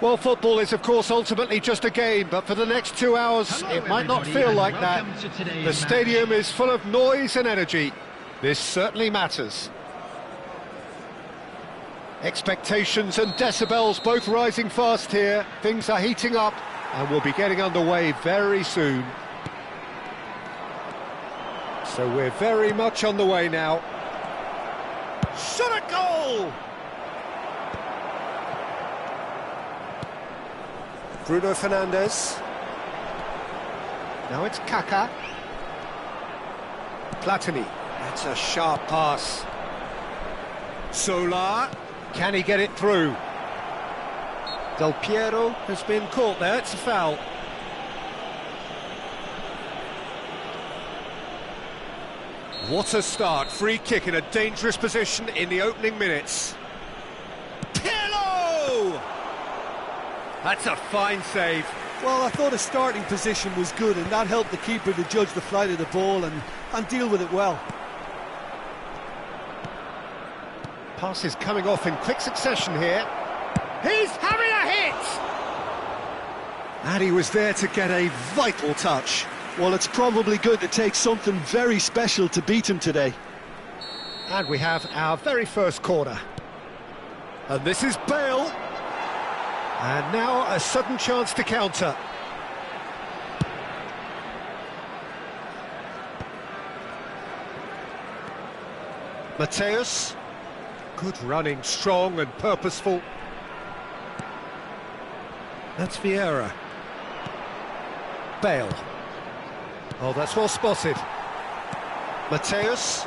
Well, football is, of course, ultimately just a game, but for the next 2 hours, it might not feel like that. The stadium is full of noise and energy. This certainly matters. Expectations and decibels both rising fast here. Things are heating up, and we'll be getting underway very soon. So we're very much on the way now. Shot a goal! Bruno Fernandes. Now it's Kaká. Platini. That's a sharp pass. Solar. Can he get it through? Del Piero has been caught there. It's a foul. What a start. Free kick in a dangerous position in the opening minutes. Pirlo! That's a fine save. Well, I thought his starting position was good, and that helped the keeper to judge the flight of the ball and deal with it well. Passes coming off in quick succession here. He's having a hit! And he was there to get a vital touch. Well, it's probably going to take something very special to beat him today. And we have our very first corner. And this is Bale. And now a sudden chance to counter. Mateus. Good running, strong and purposeful. That's Vieira. Bale. Oh, that's well spotted. Mateus.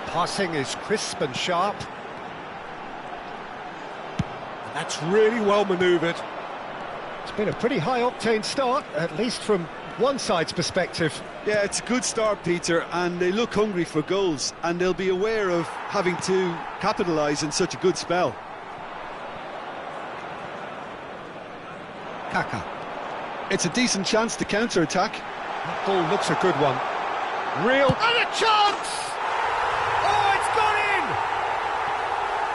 Passing is crisp and sharp. That's really well manoeuvred. It's been a pretty high-octane start, at least from one side's perspective. Yeah, it's a good start, Peter, and they look hungry for goals, and they'll be aware of having to capitalise in such a good spell. Kaká. It's a decent chance to counter-attack. That ball looks a good one. Real... And a chance! Oh, it's gone in!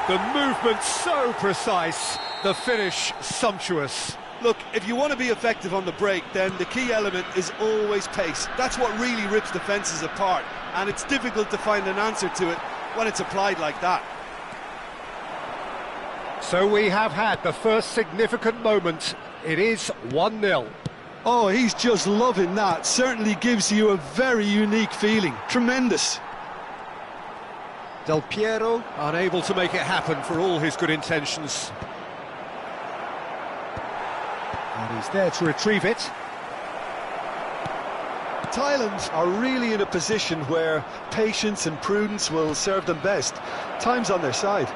The movement so precise, the finish sumptuous. Look, if you want to be effective on the break, then the key element is always pace. That's what really rips defences apart, and it's difficult to find an answer to it when it's applied like that. So we have had the first significant moment. It is 1-0. Oh, he's just loving that. Certainly gives you a very unique feeling. Tremendous. Del Piero unable to make it happen for all his good intentions. And he's there to retrieve it. Thailand are really in a position where patience and prudence will serve them best. Time's on their side.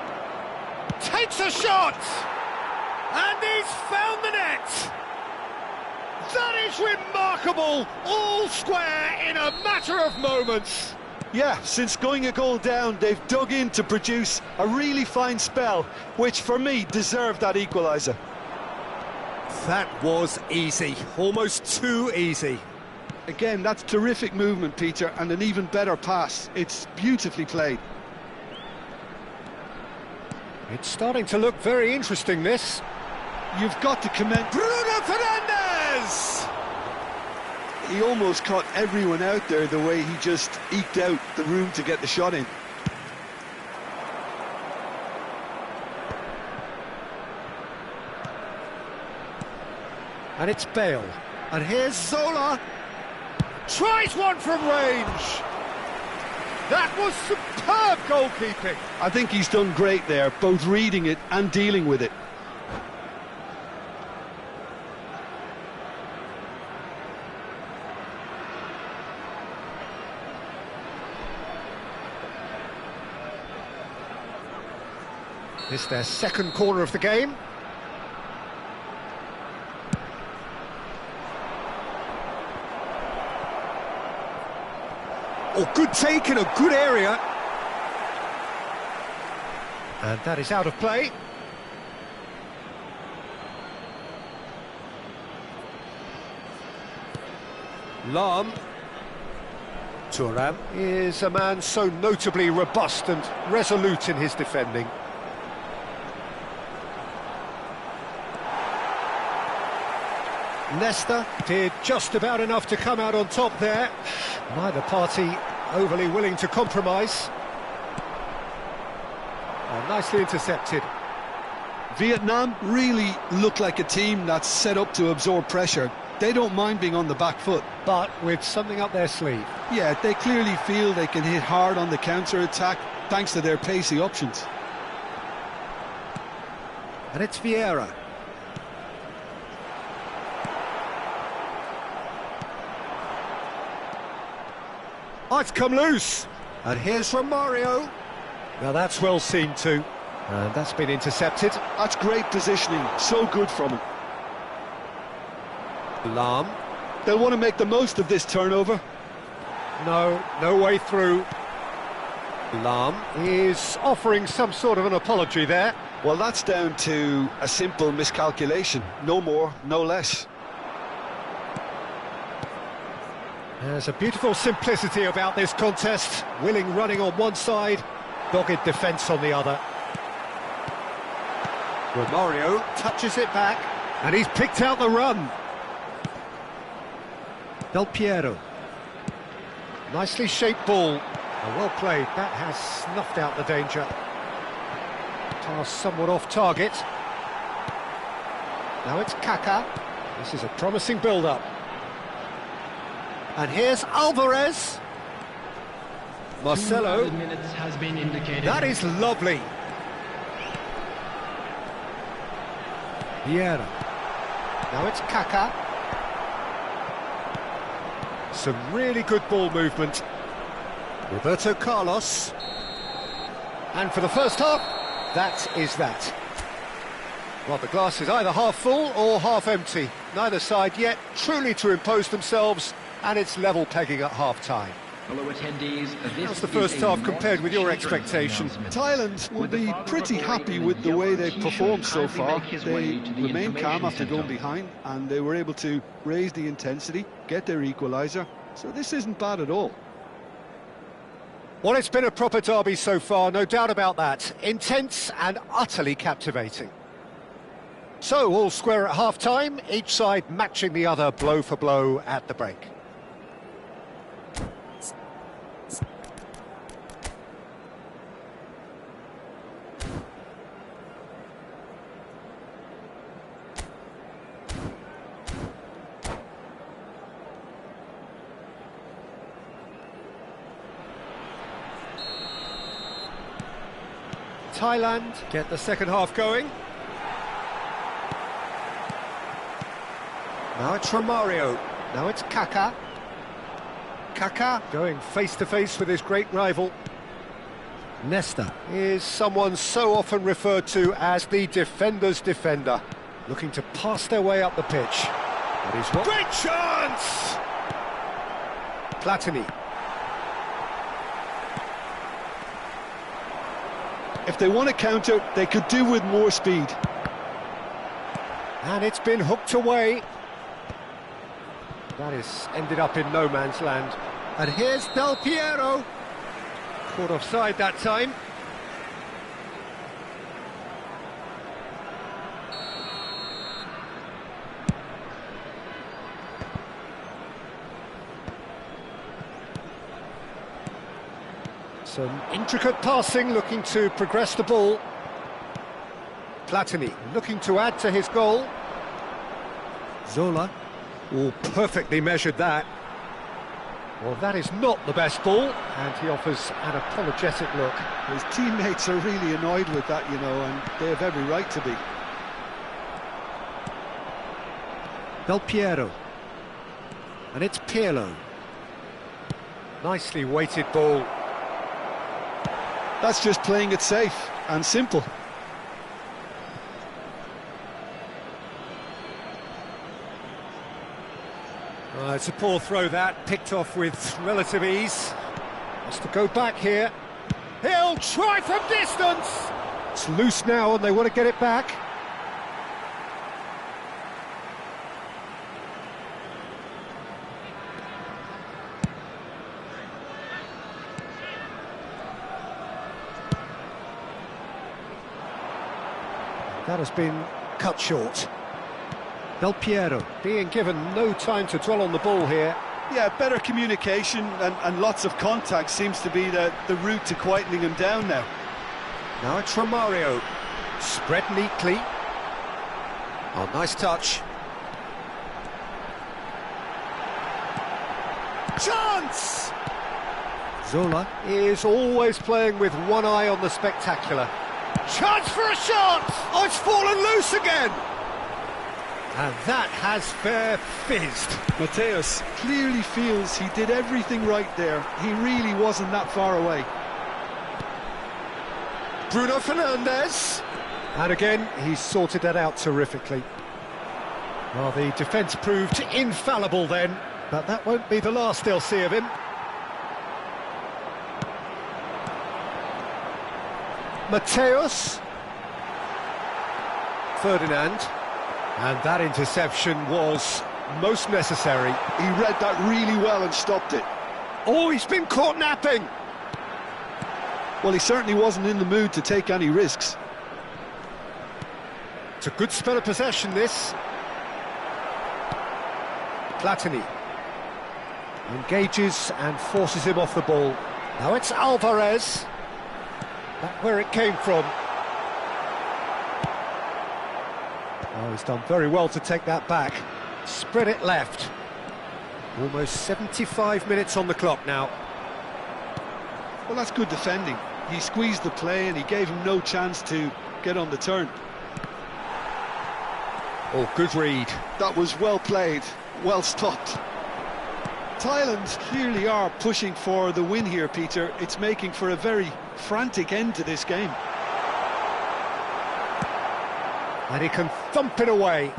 Takes a shot! And he's found the net! That is remarkable! All square in a matter of moments! Yeah, since going a goal down, they've dug in to produce a really fine spell, which for me deserved that equaliser. That was easy, almost too easy. Again, that's terrific movement, Peter, and an even better pass. It's beautifully played. It's starting to look very interesting, this. You've got to commend Bruno Fernandes! He almost caught everyone out there the way he just eked out the room to get the shot in. And it's Bale. And here's Zola. Tries one from range. That was superb goalkeeping. I think he's done great there, both reading it and dealing with it. This is their second corner of the game. Oh, good take in a good area. And that is out of play. Lam. Thuram is a man so notably robust and resolute in his defending. Nesta did just about enough to come out on top there. Neither party overly willing to compromise. Oh, nicely intercepted. Vietnam really look like a team that's set up to absorb pressure. They don't mind being on the back foot. But with something up their sleeve. Yeah, they clearly feel they can hit hard on the counter-attack thanks to their pacey options. And it's Vieira. Oh, it's come loose. And here's from Mario. Now that's well seen too. And that's been intercepted. That's great positioning, so good from him. Lam. They'll want to make the most of this turnover. No way through. Lam is offering some sort of an apology there. Well, that's down to a simple miscalculation. No more, no less. There's a beautiful simplicity about this contest. Willing running on one side, dogged defence on the other. Romario touches it back, and he's picked out the run. Del Piero. Nicely shaped ball. Well played. That has snuffed out the danger. Pass somewhat off target. Now it's Kaká. This is a promising build-up. And here's Alvarez. Marcelo. Has been indicated. That is lovely. Vieira. Now it's Kaká. Some really good ball movement. Roberto Carlos. And for the first half, that is that. Well, the glass is either half full or half empty. Neither side yet truly to impose themselves, and it's level pegging at half-time. How's the first half compared with your expectation? Thailand will be pretty happy with the way they've performed so far. They remained calm after going behind, and they were able to raise the intensity, get their equaliser. So this isn't bad at all. Well, it's been a proper derby so far, no doubt about that. Intense and utterly captivating. So, all square at half-time, each side matching the other blow for blow at the break. Thailand get the second half going. Now it's Romario. Now it's Kaká. Kaká going face-to-face with his great rival. Nesta is someone so often referred to as the defender's defender, looking to pass their way up the pitch. That is what... Great chance! Platini. If they want to counter, they could do with more speed. And it's been hooked away. That is ended up in no man's land. And here's Del Piero. Caught offside that time. Some intricate passing, looking to progress the ball. Platini looking to add to his goal. Zola. Oh, perfectly measured that. Well, that is not the best ball, and he offers an apologetic look. His teammates are really annoyed with that, you know, and they have every right to be. Del Piero. And it's Pirlo. Nicely weighted ball. That's just playing it safe and simple. It's a poor throw that, picked off with relative ease. Has to go back here. He'll try from distance! It's loose now and they want to get it back. That has been cut short. Del Piero being given no time to dwell on the ball here. Yeah, better communication and lots of contact seems to be the route to quietening him down now. Now it's Romario. Spread neatly. Oh, nice touch. Chance! Zola is always playing with one eye on the spectacular. Chance for a shot! Oh, it's fallen loose again! And that has fair fizzed. Mateus clearly feels he did everything right there. He really wasn't that far away. Bruno Fernandes. And again, he's sorted that out terrifically. Well, the defence proved infallible then, but that won't be the last they'll see of him. Mateus. Ferdinand. And that interception was most necessary. He read that really well and stopped it. Oh, he's been caught napping! Well, he certainly wasn't in the mood to take any risks. It's a good spell of possession, this. Platini engages and forces him off the ball. Now it's Alvarez. That's where it came from. Oh, he's done very well to take that back. Spread it left. Almost 75 minutes on the clock now. Well, that's good defending. He squeezed the play and he gave him no chance to get on the turn. Oh, good read. That was well played, well stopped. Thailand clearly are pushing for the win here, Peter. It's making for a very frantic end to this game. And he can thump it away.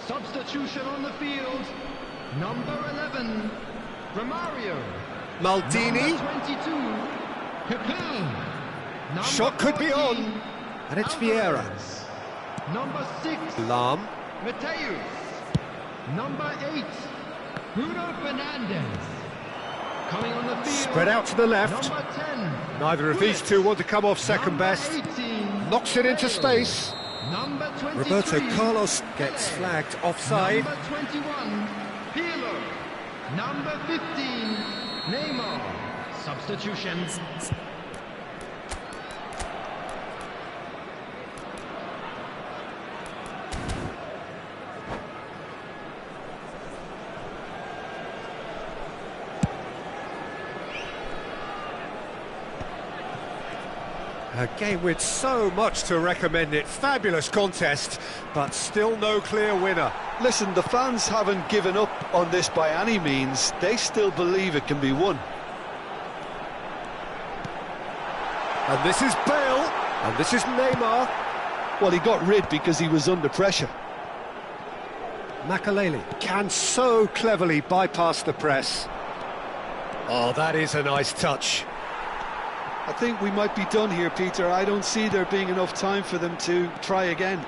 Substitution on the field, number 11, Romario. Maldini. Number 22, Pepe. Number Shot could be 14, on. And it's Vieira. Alvarez. Number 6, Lam. Mateus. Number 8, Bruno Fernandes. Coming on the field, Spread out to the left. number 10, Neither of these two want to come off second number best. 18, Knocks it into space. Number 23, Roberto Carlos gets flagged offside. Number 21, Pirlo. Number 15, Neymar. Substitutions. A game with so much to recommend it. Fabulous contest, but still no clear winner. Listen, the fans haven't given up on this by any means. They still believe it can be won. And this is Bale, and this is Neymar. Well, he got rid because he was under pressure. Makaleli can so cleverly bypass the press. Oh, that is a nice touch. I think we might be done here, Peter. I don't see there being enough time for them to try again.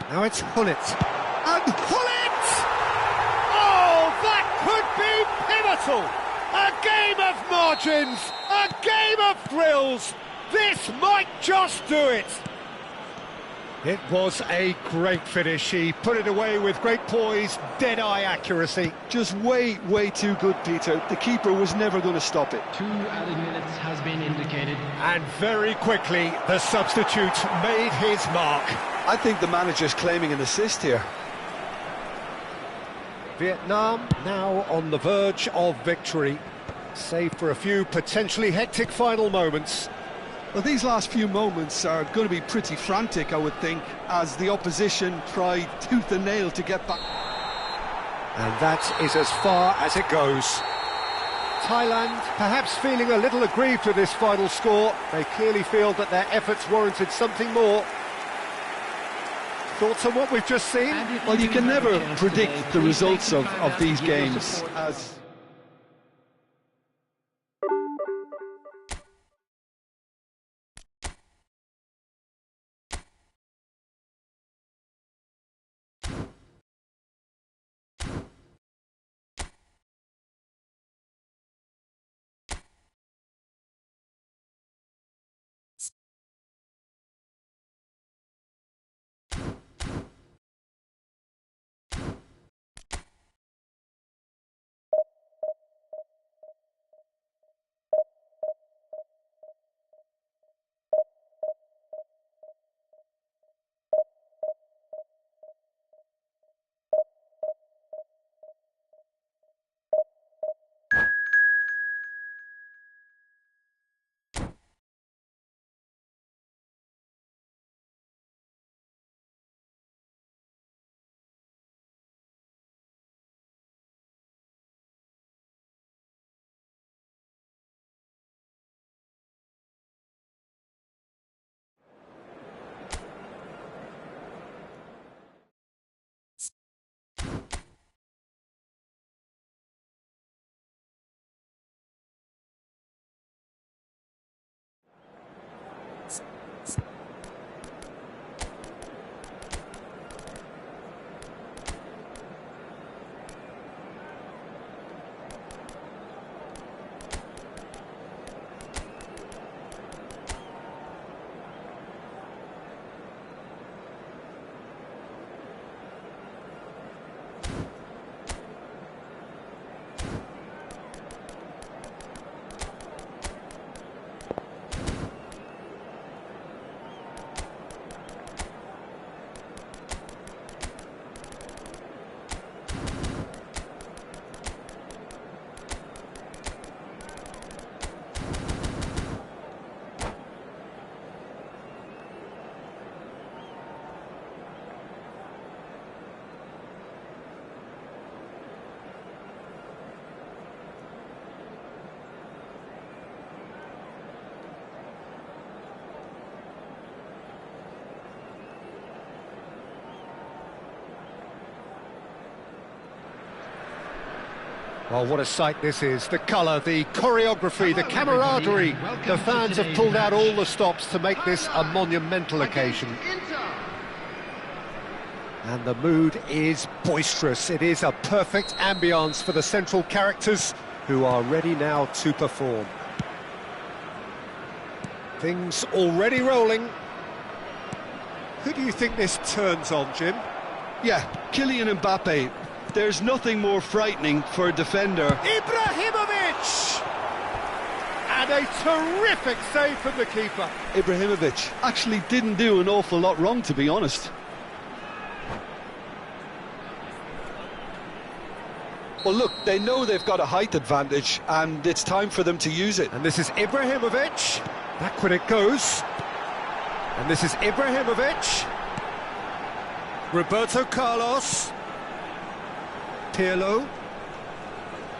Now it's Hullet. And Hullet! Oh, that could be pivotal! A game of margins, a game of thrills. This might just do it. It was a great finish. He put it away with great poise, dead-eye accuracy. Just way too good, Peter. The keeper was never going to stop it. 2 added minutes has been indicated. And very quickly, the substitute made his mark. I think the manager's claiming an assist here. Vietnam now on the verge of victory, save for a few potentially hectic final moments. Well, these last few moments are going to be pretty frantic, I would think, as the opposition try tooth and nail to get back. And that is as far as it goes. Thailand perhaps feeling a little aggrieved with this final score. They clearly feel that their efforts warranted something more. Thoughts on what we've just seen? Well, you can never predict the results of these games, as well, what a sight this is. The colour, the choreography, the camaraderie. The fans have pulled out all the stops to make this a monumental occasion. And the mood is boisterous. It is a perfect ambience for the central characters who are ready now to perform. Things already rolling. Who do you think this turns on, Jim? yeah, Kylian Mbappe. There's nothing more frightening for a defender. Ibrahimovic! And a terrific save from the keeper. Ibrahimovic actually didn't do an awful lot wrong, to be honest. Well, look, they know they've got a height advantage, and it's time for them to use it. And this is Ibrahimovic. Backward it goes. And this is Ibrahimovic. Roberto Carlos. Pirlo.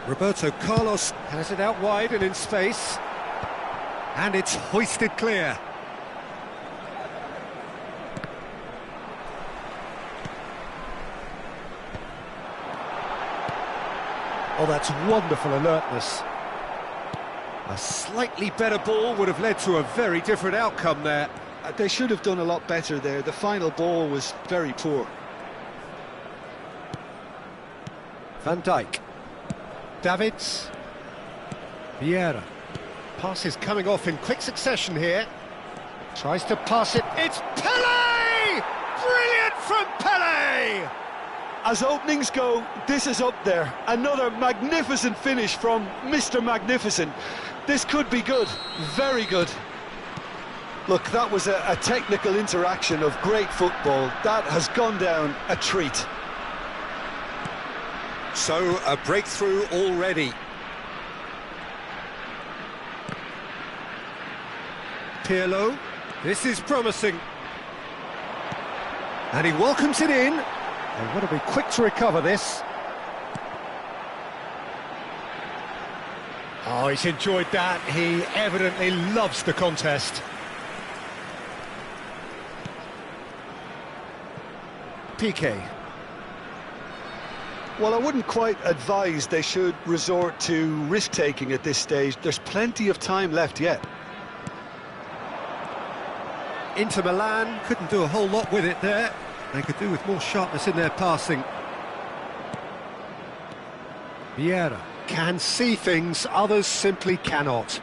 Roberto Carlos has it out wide and in space. And it's hoisted clear. Oh, that's wonderful alertness. A slightly better ball would have led to a very different outcome there. They should have done a lot better there. The final ball was very poor. Van Dijk. Davids. Vieira. Passes coming off in quick succession here. Tries to pass it. It's Pele! Brilliant from Pele! As openings go, this is up there. Another magnificent finish from Mr. Magnificent. This could be good, very good. Look, that was a technical interaction of great football. That has gone down a treat. So, a breakthrough already. Pirlo, this is promising. And he welcomes it in. They've got to be quick to recover this. Oh, he's enjoyed that. He evidently loves the contest. PK. Well, I wouldn't quite advise they should resort to risk-taking at this stage. There's plenty of time left yet. Inter Milan couldn't do a whole lot with it there. They could do with more sharpness in their passing. Vieira can see things others simply cannot.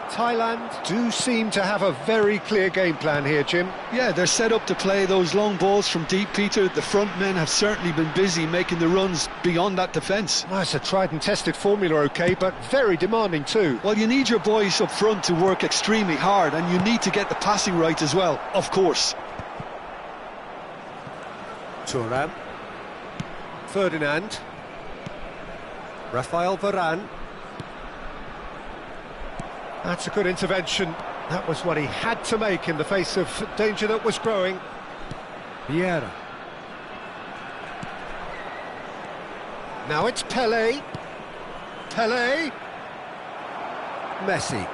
Thailand do seem to have a very clear game plan here, Jim. Yeah, they're set up to play those long balls from deep, Peter. The front men have certainly been busy making the runs beyond that defence. Well, it's a tried and tested formula, OK, but very demanding too. Well, you need your boys up front to work extremely hard, and you need to get the passing right as well, of course. Thuram. Ferdinand. Rafael Varane. That's a good intervention. That was what he had to make in the face of danger that was growing. Vieira. Now it's Pele. Pele. Messi.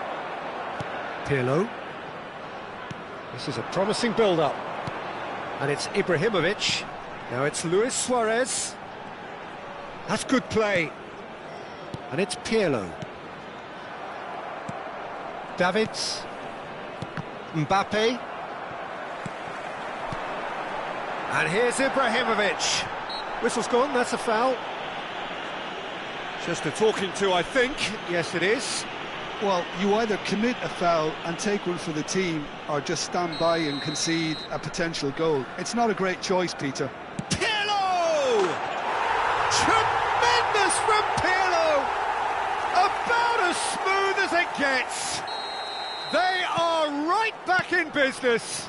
Pirlo. This is a promising build-up. And it's Ibrahimovic. Now it's Luis Suarez. That's good play. And it's Pirlo. Davids. Mbappe. And here's Ibrahimovic. Whistle's gone, that's a foul. Just a talking to, I think. Yes, it is. Well, you either commit a foul and take one for the team, or just stand by and concede a potential goal. It's not a great choice, Peter. Pirlo! Tremendous from Pirlo! About as smooth as it gets. They are right back in business.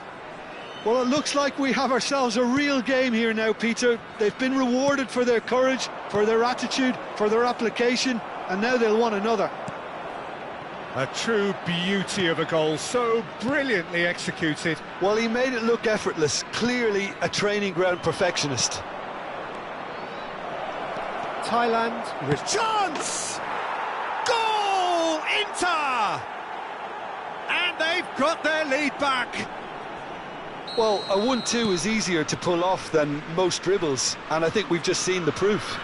Well, it looks like we have ourselves a real game here now, Peter. They've been rewarded for their courage, for their attitude, for their application, and now they'll want another. A true beauty of a goal, so brilliantly executed. Well, he made it look effortless, clearly a training ground perfectionist. Thailand with Chance! Goal! Inter! And they've got their lead back. Well, a 1-2 is easier to pull off than most dribbles, and I think we've just seen the proof.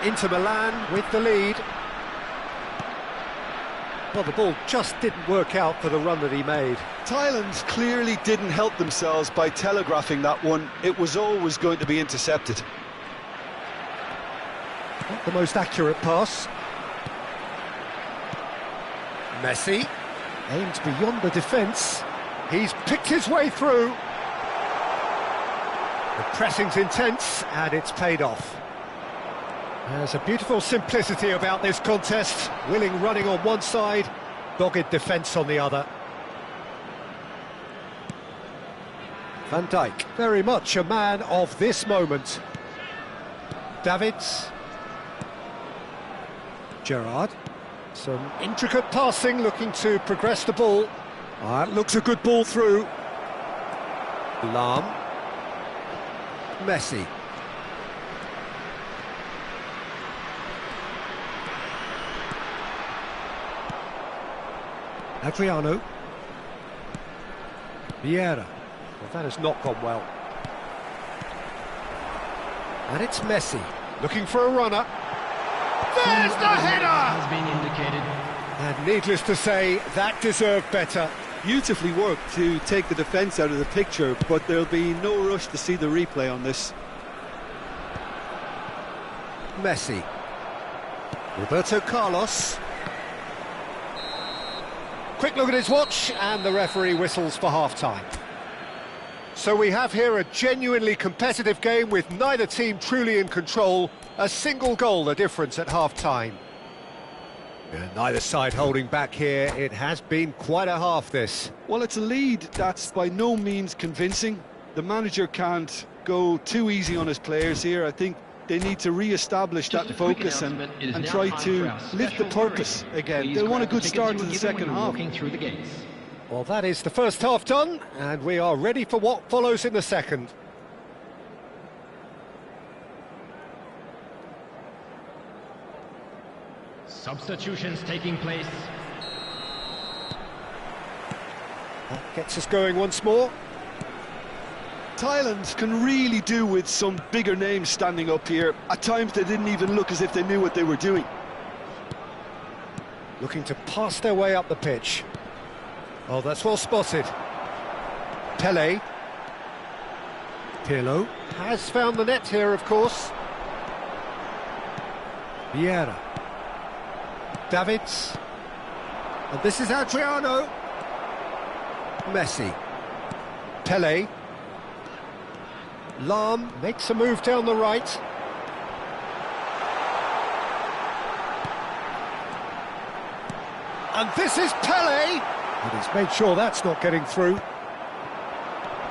Inter Milan with the lead. Well, the ball just didn't work out for the run that he made. Thailand clearly didn't help themselves by telegraphing that one. It was always going to be intercepted. Not the most accurate pass. Messi aimed beyond the defence. He's picked his way through. The pressing's intense and it's paid off. There's a beautiful simplicity about this contest. Willing running on one side, dogged defence on the other. Van Dijk, very much a man of this moment. Davids. Gerrard. Some intricate passing, looking to progress the ball. That looks a good ball through. Lahm. Messi. Adriano. Vieira. Well, that has not gone well. And it's Messi, looking for a runner. There's the header! Has been indicated. And needless to say, that deserved better. Beautifully worked to take the defence out of the picture, but there'll be no rush to see the replay on this. Messi. Roberto Carlos. Quick look at his watch, and the referee whistles for half-time. So we have here a genuinely competitive game with neither team truly in control. A single goal the difference at half-time. And neither side holding back here. It has been quite a half, this. Well, it's a lead that's by no means convincing. The manager can't go too easy on his players here. I think they need to re-establish that focus and try to lift the purpose again. They want a good start to the second half. Well, that is the first half done, and we are ready for what follows in the second. Substitutions taking place. That gets us going once more. Thailand can really do with some bigger names standing up here. At times they didn't even look as if they knew what they were doing. Looking to pass their way up the pitch. Oh, that's well spotted. Pele. Pirlo has found the net here, of course. Vieira. Davids. And this is Adriano. Messi. Pele. Lam makes a move down the right. And this is Pele. And he's made sure that's not getting through.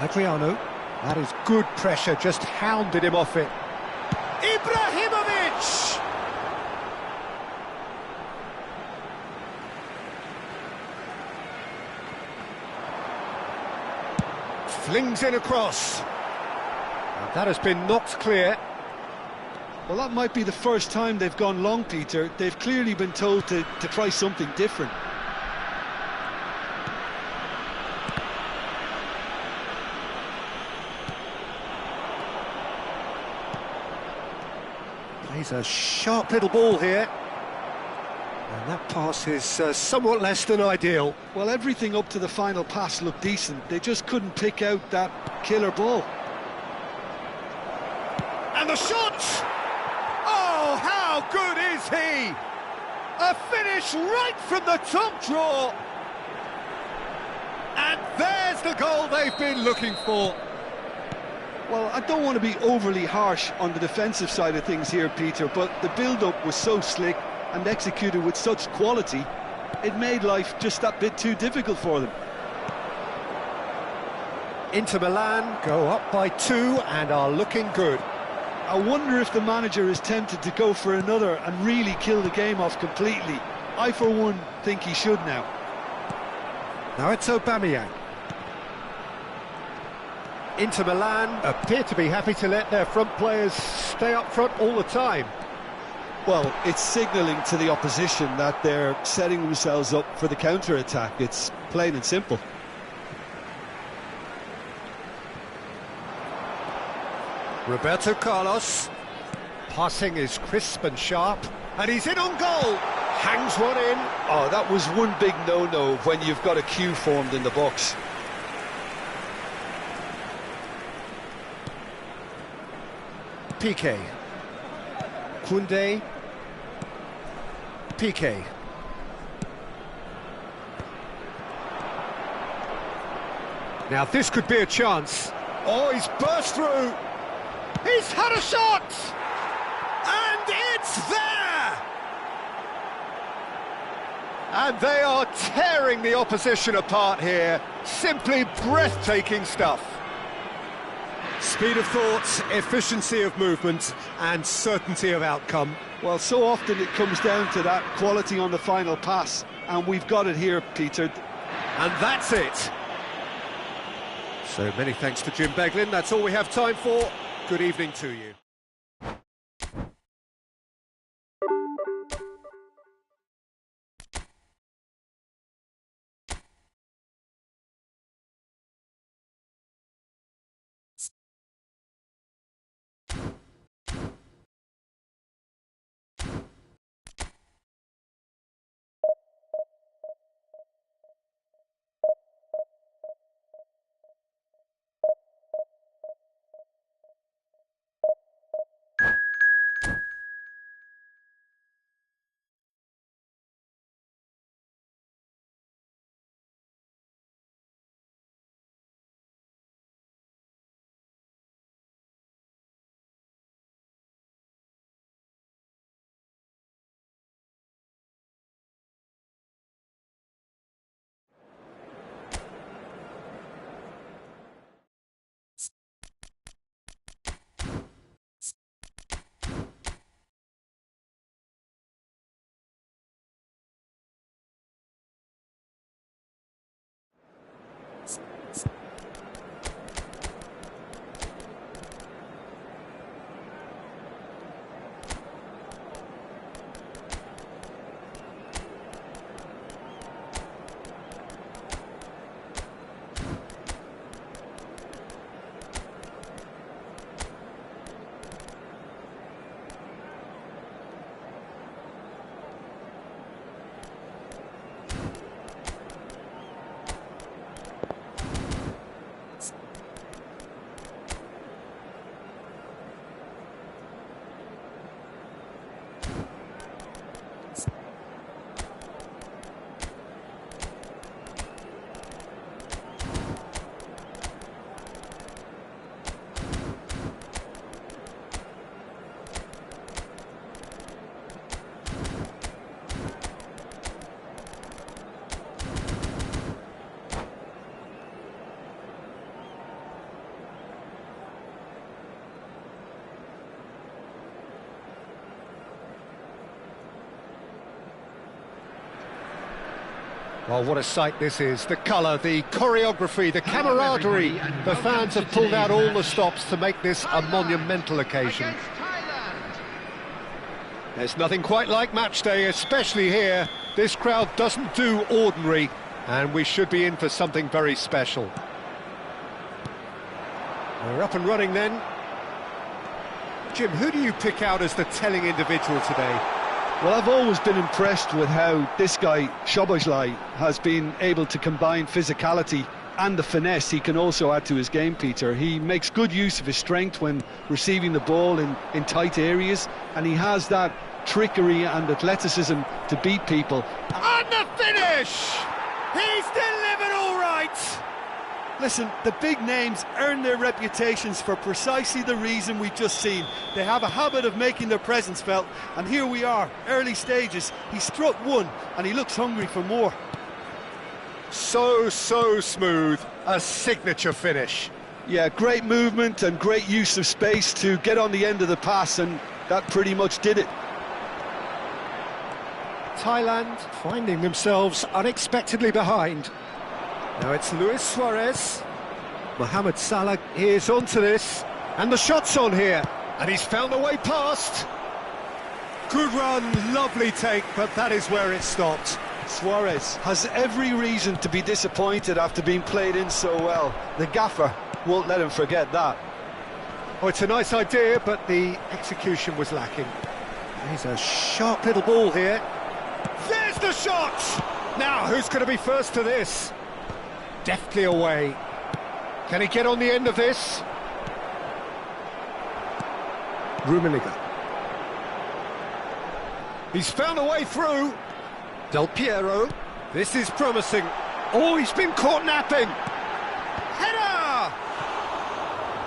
Adriano. That is good pressure, just hounded him off it. Ibrahimovic! Flings in across. And that has been knocked clear. Well, that might be the first time they've gone long, Peter. They've clearly been told to try something different. Plays a sharp little ball here. And that pass is somewhat less than ideal. Well, everything up to the final pass looked decent. They just couldn't pick out that killer ball. And the shot! Oh, how good is he? A finish right from the top draw. And there's the goal they've been looking for. Well, I don't want to be overly harsh on the defensive side of things here, Peter, but the build-up was so slick and executed with such quality, it made life just that bit too difficult for them. Inter Milan go up by 2 and are looking good. I wonder if the manager is tempted to go for another and really kill the game off completely. I, for one, think he should now. Now it's Aubameyang. Inter Milan appear to be happy to let their front players stay up front all the time. Well, it's signalling to the opposition that they're setting themselves up for the counter-attack. It's plain and simple. Roberto Carlos. Passing is crisp and sharp. And he's in on goal. Hangs one in. Oh, that was one big no-no when you've got a queue formed in the box. Piqué. Koundé. Piqué. Now this could be a chance. Oh, he's burst through. He's had a shot! And it's there! And they are tearing the opposition apart here. Simply breathtaking stuff. Speed of thought, efficiency of movement, and certainty of outcome. Well, so often it comes down to that quality on the final pass, and we've got it here, Peter. And that's it. So many thanks to Jim Beglin. That's all we have time for. Good evening to you. Well, what a sight this is. The colour, the choreography, the camaraderie. The fans have pulled out all the stops to make this a monumental occasion. There's nothing quite like match day, especially here. This crowd doesn't do ordinary, and we should be in for something very special. We're up and running then. Jim, who do you pick out as the telling individual today? Well, I've always been impressed with how this guy, Szoboszlai, has been able to combine physicality and the finesse he can also add to his game, Peter. He makes good use of his strength when receiving the ball in tight areas, and he has that trickery and athleticism to beat people. And the finish! He's delivered all right! Listen, the big names earn their reputations for precisely the reason we've just seen. They have a habit of making their presence felt, and here we are, early stages. He struck one, and he looks hungry for more. So smooth, a signature finish. Yeah, great movement and great use of space to get on the end of the pass, and that pretty much did it. Thailand finding themselves unexpectedly behind. Now it's Luis Suarez. Mohamed Salah is onto this, and the shot's on here, and he's found a way past. Good run, lovely take, but that is where it stopped. Suarez has every reason to be disappointed after being played in so well. The gaffer won't let him forget that. Oh, it's a nice idea, but the execution was lacking. There's a sharp little ball here. There's the shot! Now, who's going to be first to this? Deftly away. Can he get on the end of this? Rummenigge. He's found a way through. Del Piero. This is promising. Oh, he's been caught napping. Header!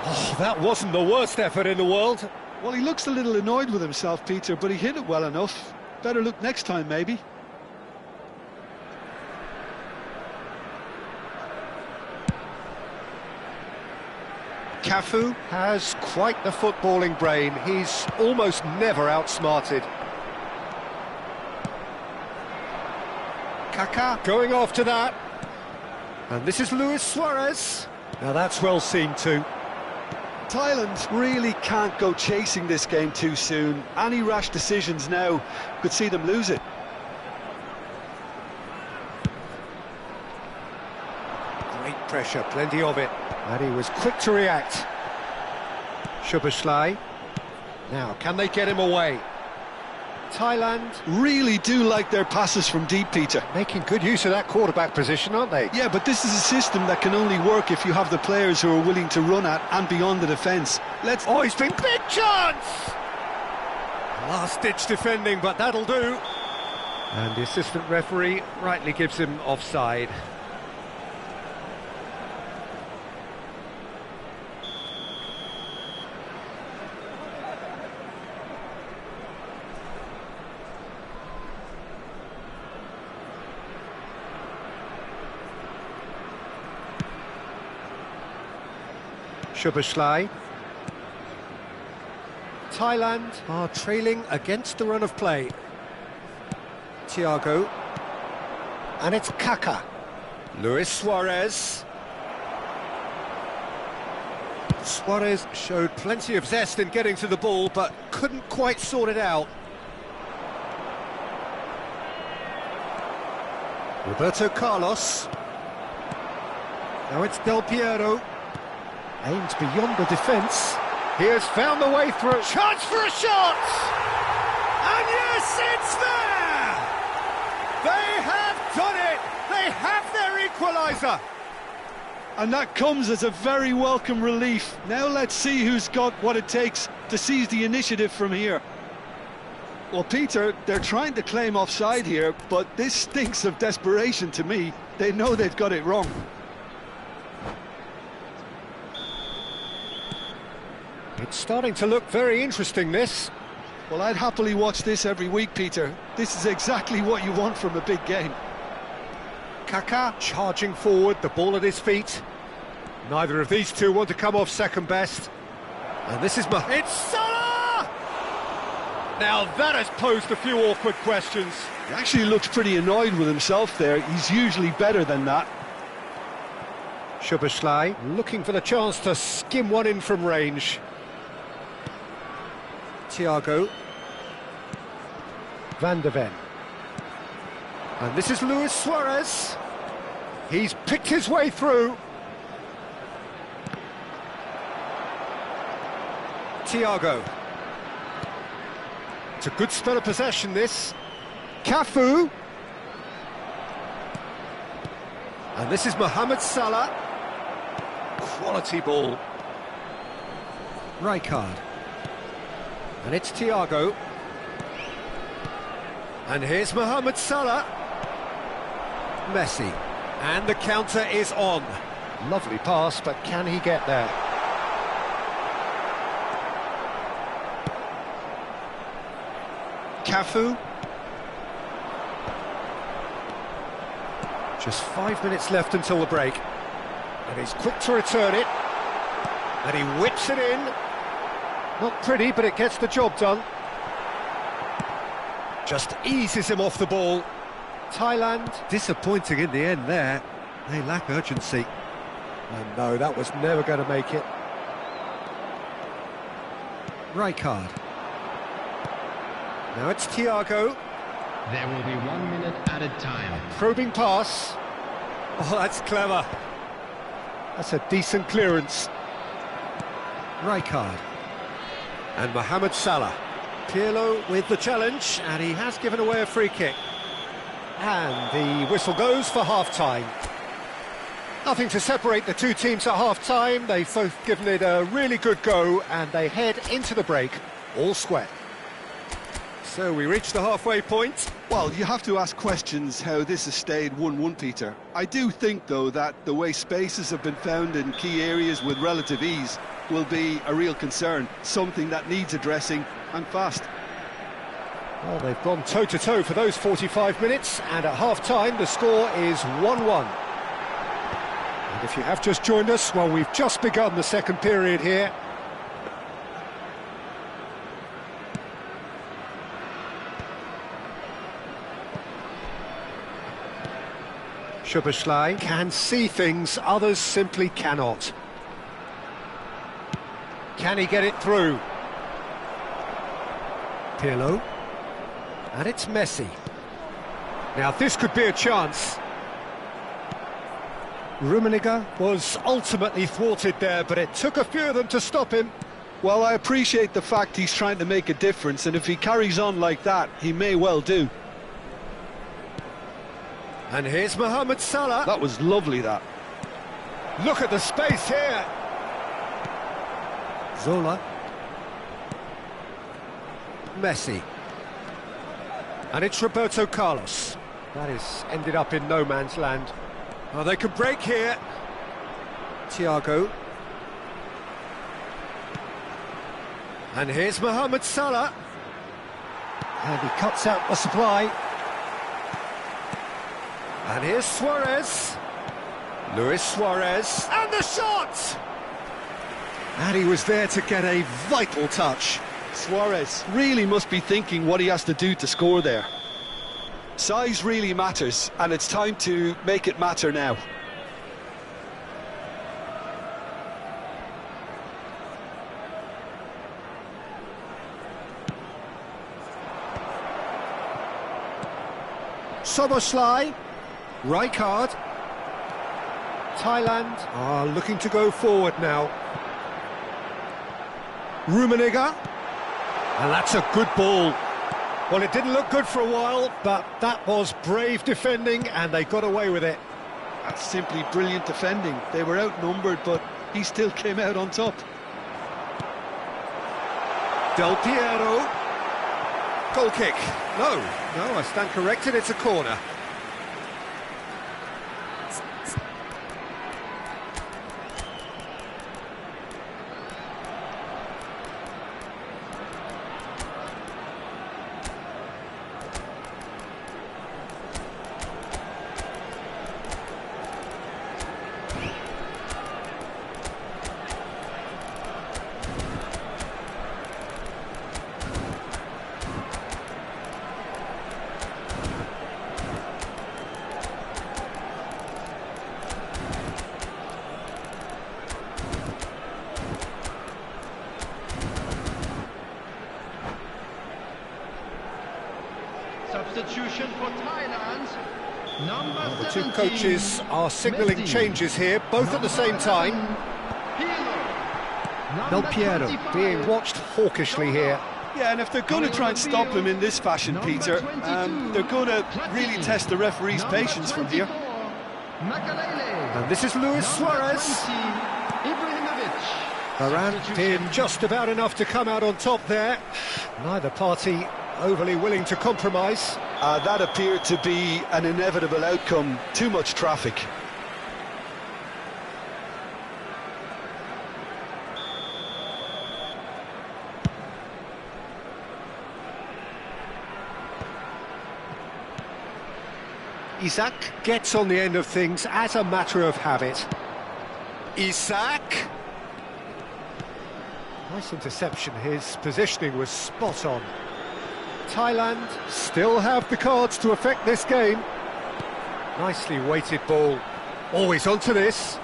Oh, that wasn't the worst effort in the world. Well, he looks a little annoyed with himself, Peter, but he hit it well enough. Better look next time, maybe. Cafu has quite the footballing brain. He's almost never outsmarted. Kaká going after that. And this is Luis Suarez. Now that's well seen too. Thailand really can't go chasing this game too soon. Any rash decisions now could see them lose it. Great pressure, plenty of it. And he was quick to react. Szoboszlai. Now, can they get him away? Thailand really do like their passes from deep, Peter. making good use of that quarterback position, aren't they? Yeah, but this is a system that can only work if you have the players who are willing to run at and beyond the defence. Oh, he's been... Big chance! Last-ditch defending, but that'll do. And the assistant referee rightly gives him offside. Szoboszlai. Thailand are trailing against the run of play. Thiago. And it's Kaká. Luis Suarez. Suarez showed plenty of zest in getting to the ball, but couldn't quite sort it out. Roberto Carlos. Now it's Del Piero. Aimed beyond the defence. He has found the way through. Chance for a shot! And yes, it's there! They have done it! They have their equaliser! And that comes as a very welcome relief. Now let's see who's got what it takes to seize the initiative from here. Well, Peter, they're trying to claim offside here, but this stinks of desperation to me. They know they've got it wrong. It's starting to look very interesting, this. Well, I'd happily watch this every week, Peter. This is exactly what you want from a big game. Kaká charging forward, the ball at his feet. Neither of these two want to come off second best. And this is It's Salah! Now that has posed a few awkward questions. He actually looks pretty annoyed with himself there. He's usually better than that. Szoboszlai looking for the chance to skim one in from range. Thiago. Van de Ven. And this is Luis Suarez. He's picked his way through. Thiago. It's a good spell of possession, this. Cafu. And this is Mohamed Salah. Quality ball. Rijkaard. And it's Thiago. And here's Mohamed Salah. Messi. And the counter is on. Lovely pass, but can he get there? Cafu. Just 5 minutes left until the break. And he's quick to return it. And he whips it in. Not pretty, but it gets the job done. Just eases him off the ball. Thailand disappointing in the end there. They lack urgency. And no, that was never going to make it. Rijkaard. Now it's Thiago. There will be 1 minute added time. Probing pass. Oh, that's clever. That's a decent clearance. Rijkaard. And Mohamed Salah. Pirlo with the challenge, and he has given away a free kick. And the whistle goes for half-time. Nothing to separate the two teams at half-time. They've both given it a really good go, and they head into the break all square. So we reach the halfway point. Well, you have to ask questions how this has stayed 1-1, Peter. I do think, though, that the way spaces have been found in key areas with relative ease will be a real concern, something that needs addressing, and fast. Well, they've gone toe-to-toe for those 45 minutes, and at half-time the score is 1-1. And if you have just joined us, well, we've just begun the second period here. Szoboszlai can see things others simply cannot. Can he get it through? Pirlo. And it's Messi. Now this could be a chance. Rummenigge was ultimately thwarted there, but it took a few of them to stop him. Well, I appreciate the fact he's trying to make a difference, and if he carries on like that, he may well do. And here's Mohamed Salah. That was lovely, that. Look at the space here. Zola. Messi. And it's Roberto Carlos. That is ended up in no man's land. Oh, they can break here. Thiago. And here's Mohamed Salah. And he cuts out the supply. And here's Suarez. Luis Suarez. And the shot! And he was there to get a vital touch. Suarez really must be thinking what he has to do to score there. Size really matters, and it's time to make it matter now. Soboslai, Rijkaard. Thailand are looking to go forward now. Rummenigge. And that's a good ball. Well, it didn't look good for a while, but that was brave defending, and they got away with it. That's simply brilliant defending. They were outnumbered, but he still came out on top. Del Piero. Goal kick. No, I stand corrected, it's a corner. Substitution for Thailand. Number The two 17, coaches are signalling changes here, both at the same time. Del Piero being watched hawkishly here. Yeah, and if they're going to try and stop him in this fashion, Peter, they're going to really test the referee's patience from here. And this is Luis Suarez. Varane did just about enough to come out on top there. Neither party overly willing to compromise. That appeared to be an inevitable outcome. Too much traffic. Isak gets on the end of things as a matter of habit. Isak. Nice interception, his positioning was spot on. Thailand still have the cards to affect this game. Nicely weighted ball. Always onto this.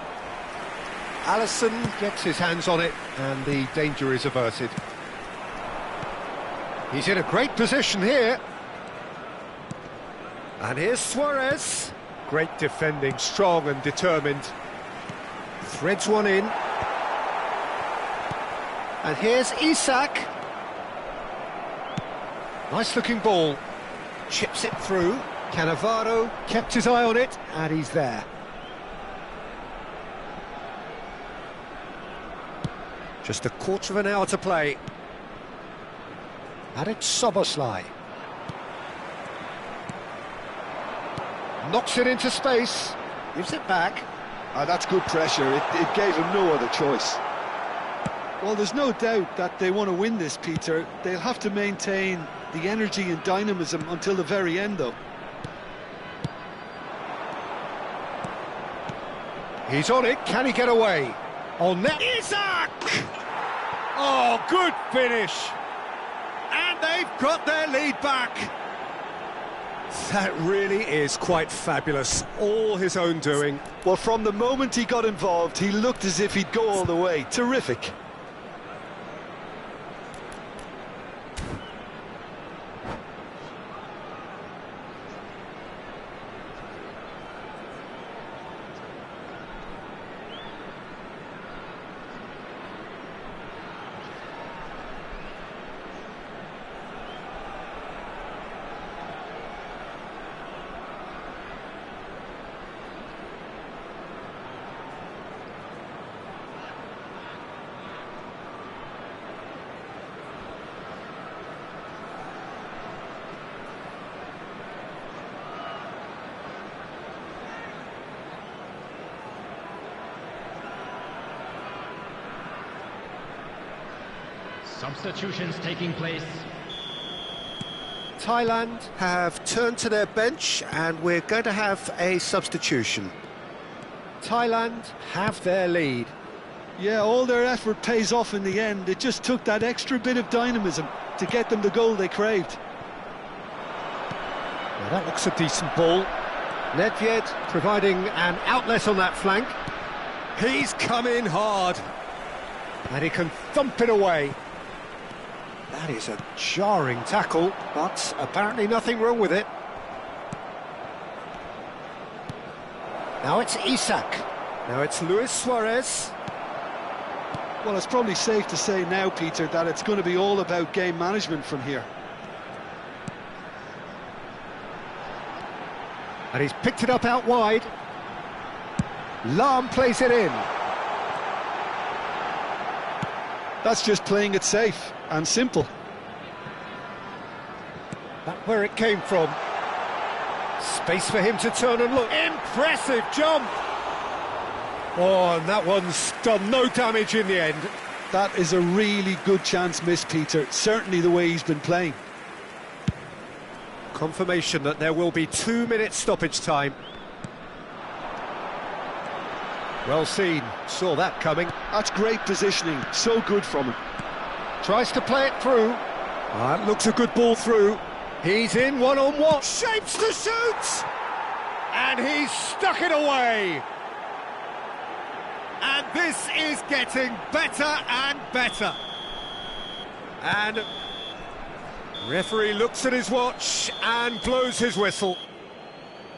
Alisson gets his hands on it and the danger is averted. He's in a great position here. And here's Suarez. Great defending, strong and determined. Threads one in. And here's Isak. Nice looking ball. Chips it through. Cannavaro kept his eye on it, and he's there. Just a quarter of an hour to play. And it's Soboslai. Knocks it into space. Gives it back. That's good pressure. It gave him no other choice. Well, there's no doubt that they want to win this, Peter. They'll have to maintain the energy and dynamism until the very end, though. He's on it. Can he get away? On net. Isak! Oh, good finish. And they've got their lead back. That really is quite fabulous. All his own doing. Well, from the moment he got involved, he looked as if he'd go all the way. Terrific. Substitutions taking place. Thailand have turned to their bench and we're going to have a substitution. Thailand have their lead. Yeah, all their effort pays off in the end. It just took that extra bit of dynamism to get them the goal they craved. Well, that looks a decent ball. Nedved providing an outlet on that flank. He's come in hard. And he can thump it away. That is a jarring tackle, but apparently nothing wrong with it. Now it's Isak. Now it's Luis Suarez. Well, it's probably safe to say now, Peter, that it's going to be all about game management from here. And he's picked it up out wide. Lahm plays it in. That's just playing it safe and simple. That's where it came from. Space for him to turn and look. Impressive jump! Oh, and that one's done no damage in the end. That is a really good chance missed, Peter. Certainly the way he's been playing. Confirmation that there will be 2 minutes stoppage time. Well seen, saw that coming. That's great positioning, so good from him. Tries to play it through. That looks a good ball through. He's in one-on-one. Shapes to shoot! And he's stuck it away. And this is getting better and better. And referee looks at his watch and blows his whistle.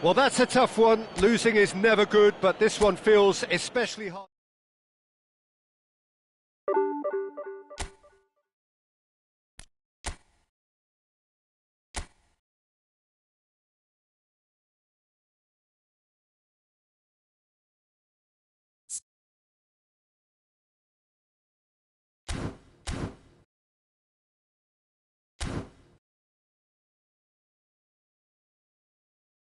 Well, that's a tough one. Losing is never good, but this one feels especially hard.